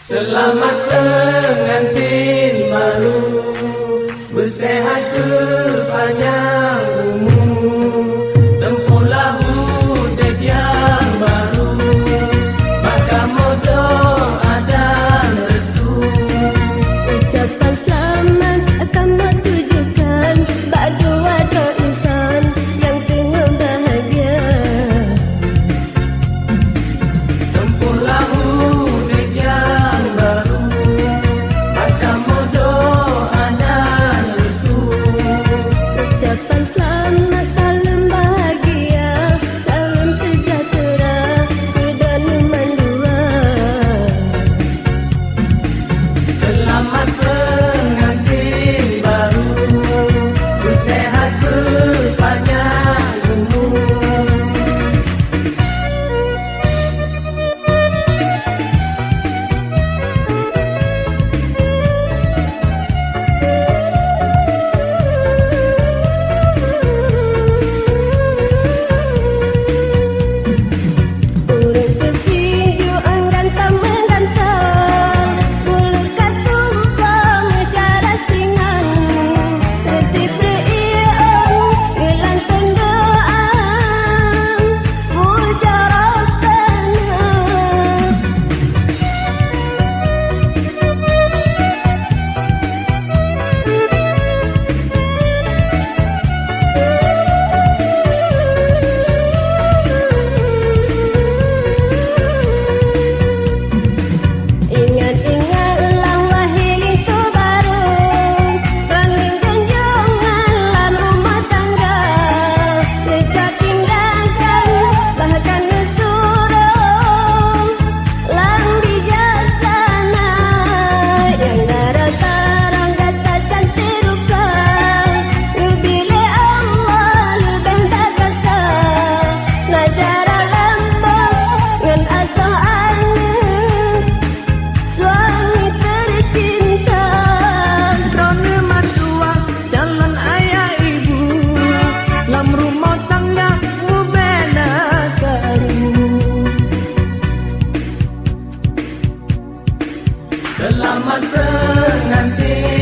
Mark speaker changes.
Speaker 1: Selamat pengantin baru, bersehat berpanjang umur, tempuhlah hidup yang baru, maka doa dan restu.
Speaker 2: Ucapan selamat akan menunjukkan berdua dua insan yang tengah bahagia.
Speaker 1: Tempuhlah hidup yang baru, maka doa dan restu.
Speaker 2: Ucapan selamat, salam bahagia, salam sejahtera, kedanuman dua.
Speaker 1: Selamat pengantin baru, bersehat berpanjang umur.
Speaker 2: Burung kesinju anggantang menggantang, bulu katumpang syarat singan, resi beriang ngelantun doa, mujarab tanah. Ingat-ingatlah wahai itu baru, running genjongan rumah tangga, dekat tindakan bahkan surung, lang bijaksana yang darah sarang kata cantik rupa, nubile Allah lebih tak kata, najara lembut ngan asal suami tercinta.
Speaker 1: Rone mertua calon ayah ibu, lam rumah tangga beda karu. Selamat pengantin